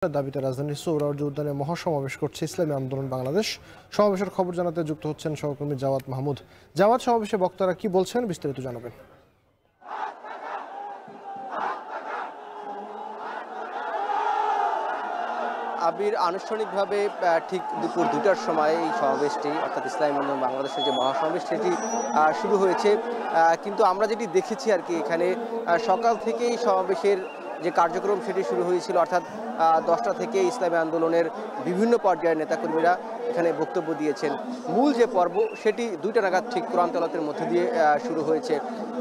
দাবিতে রাজধানীর সোহরাওয়ার্দী উদ্যানে মহাসমাবেশ করছে ইসলামী আন্দোলন বাংলাদেশ। সমাবেশের খবর জানাতে যুক্ত হচ্ছেন সহকর্মী জাওয়াদ মাহমুদ। জাওয়াদ, সমাবেশে বক্তারা কি বলছেন বিস্তারিত জানাবেন। আবির, আনুষ্ঠানিকভাবে ঠিক দুপুর 2টার সময় এই সমাবেশটি অর্থাৎ ইসলামী আন্দোলন বাংলাদেশের যে মহাসমাবেশ সেটি শুরু হয়েছে। কিন্তু আমরা যেটি দেখেছি আর কি, এখানে সকাল থেকেই সমাবেশের যে কার্যক্রম সেটি শুরু হয়েছিল, অর্থাৎ 10টা থেকে ইসলামী আন্দোলনের বিভিন্ন পর্যায়ের নেতাকর্মীরা এখানে বক্তব্য দিয়েছেন। মূল যে পর্ব সেটি 2টা নাগাদ ঠিক কোরআন তেলাওয়াতের মধ্যে দিয়ে শুরু হয়েছে।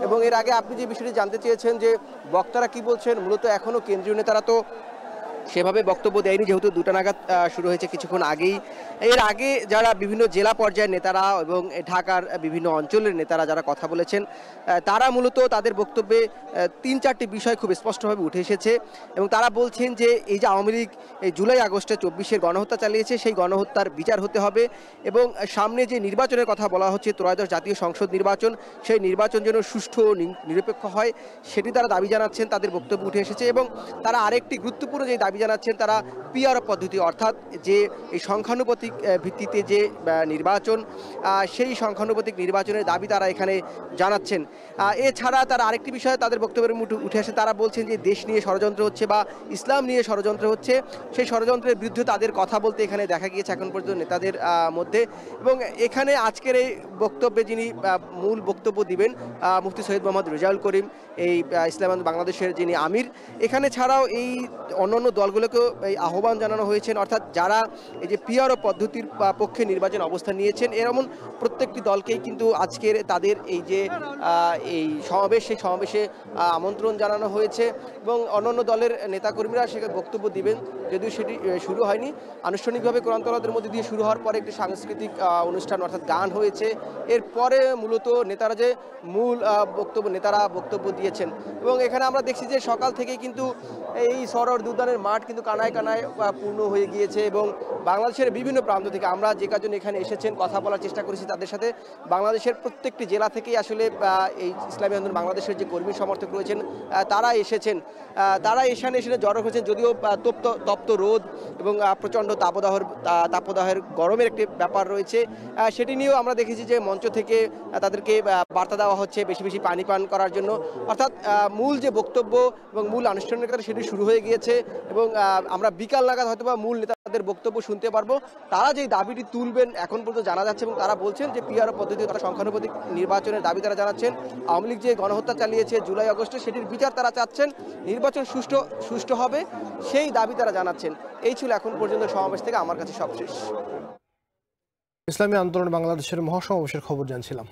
এবং এর আগে আপনি যে বিষয়টি জানতে চেয়েছেন যে বক্তারা কি বলছেন, মূলত এখনও কেন্দ্রীয় নেতারা তো সেভাবে বক্তব্য দেয়নি, যেহেতু 2টা নাগাদ শুরু হয়েছে কিছুক্ষণ আগেই। এর আগে যারা বিভিন্ন জেলা পর্যায়ের নেতারা এবং ঢাকার বিভিন্ন অঞ্চলের নেতারা যারা কথা বলেছেন, তারা মূলত তাদের বক্তব্যে 3-4টি বিষয় খুব স্পষ্টভাবে উঠে এসেছে। এবং তারা বলছেন যে এই যে আওয়ামী লীগ এই জুলাই আগস্টে 24-এর গণহত্যা চালিয়েছে, সেই গণহত্যার বিচার হতে হবে এবং সামনে যে নির্বাচনের কথা বলা হচ্ছে, ত্রয়োদশ জাতীয় সংসদ নির্বাচন, সেই নির্বাচন যেন সুষ্ঠু ও নিরপেক্ষ হয় সেটি তারা দাবি জানাচ্ছেন, তাদের বক্তব্য উঠে এসেছে। এবং তারা আরেকটি গুরুত্বপূর্ণ যে দাবি জানাচ্ছেন, তারা পিআর পদ্ধতি, অর্থাৎ যে এই সংখ্যানুপাতিক ভিত্তিতে যে নির্বাচন, সেই সংখ্যানুপাতিক নির্বাচনের দাবি তারা এখানে জানাচ্ছেন। এছাড়া তারা আরেকটি বিষয় তাদের বক্তব্যের উঠে আসে, তারা বলছেন যে দেশ নিয়ে ষড়যন্ত্র হচ্ছে বা ইসলাম নিয়ে ষড়যন্ত্র হচ্ছে, সেই ষড়যন্ত্রের বিরুদ্ধে তাদের কথা বলতে এখানে দেখা গিয়েছে এখন পর্যন্ত নেতাদের মধ্যে। এবং এখানে আজকের এই বক্তব্যে যিনি মূল বক্তব্য দিবেন, মুফতি সৈয়দ মোহাম্মদ রেজাউল করিম, এই ইসলামী আন্দোলন বাংলাদেশের যিনি আমির, এখানে ছাড়াও এই অন্যান্য দলগুলোকেও এই আহ্বান জানানো হয়েছে, অর্থাৎ যারা এই যে পিআর পদ্ধতির পক্ষে নির্বাচন অবস্থান নিয়েছেন, এমন প্রত্যেকটি দলকেই কিন্তু আজকের তাদের এই যে এই সমাবেশ, সেই সমাবেশে আমন্ত্রণ জানানো হয়েছে। এবং অন্যান্য দলের নেতাকর্মীরা সেখানে বক্তব্য দিবেন, যদিও সেটি শুরু হয়নি। আনুষ্ঠানিকভাবে কোরআন তেলাওয়াতের মধ্যে দিয়ে শুরু হওয়ার পরে একটি সাংস্কৃতিক অনুষ্ঠান অর্থাৎ গান হয়েছে। এরপরে মূলত নেতারা যে মূল নেতারা বক্তব্য দিয়েছেন। এবং এখানে আমরা দেখছি যে সকাল থেকেই কিন্তু এই সোহরাওয়ার্দী উদ্যানের মাঠ কিন্তু কানায় কানায় পূর্ণ হয়ে গিয়েছে। এবং বাংলাদেশের বিভিন্ন প্রান্ত থেকে আমরা যে কজন এখানে এসেছেন কথা বলার চেষ্টা করেছি তাদের সাথে, বাংলাদেশের প্রত্যেকটি জেলা থেকেই আসলে এই ইসলামী আন্দোলন বাংলাদেশের যে কর্মী সমর্থক রয়েছেন তারা এসেছেন। তারা এখানে জড়ো হয়েছেন, যদিও তপ্ত রোদ এবং প্রচণ্ড তাপদাহের গরমের একটি ব্যাপার রয়েছে, সেটি নিয়েও আমরা দেখেছি যে মঞ্চ থেকে তাদেরকে বার্তা দেওয়া হচ্ছে বেশি বেশি পানি পান করার জন্য। অর্থাৎ মূল যে বক্তব্য এবং মূল আনুষ্ঠানিকতা সেটি শুরু হয়ে গিয়েছে। এবং আমরা বিকাল নাগাদ হয়তো বা মূল নেতাদের বক্তব্য শুনতে পারবো। তারা যে দাবিটি তুলবেন এখন পর্যন্ত জানা যাচ্ছে, এবং তারা বলছেন যে পিআর পদ্ধতি তারা সংখ্যানুপাতিক নির্বাচনের দাবি তারা জানাচ্ছেন। আওয়ামী লীগ যে গণহত্যা চালিয়েছে জুলাই আগস্টে, সেটির বিচার তারা চাচ্ছেন, নির্বাচন সুষ্ঠু হবে সেই দাবি তারা জানাচ্ছেন। এই ছিল এখন পর্যন্ত সমাবেশ থেকে আমার কাছে সবশেষ। ইসলামী আন্দোলন বাংলাদেশের মহাসমাবেশের খবর জানছিলাম।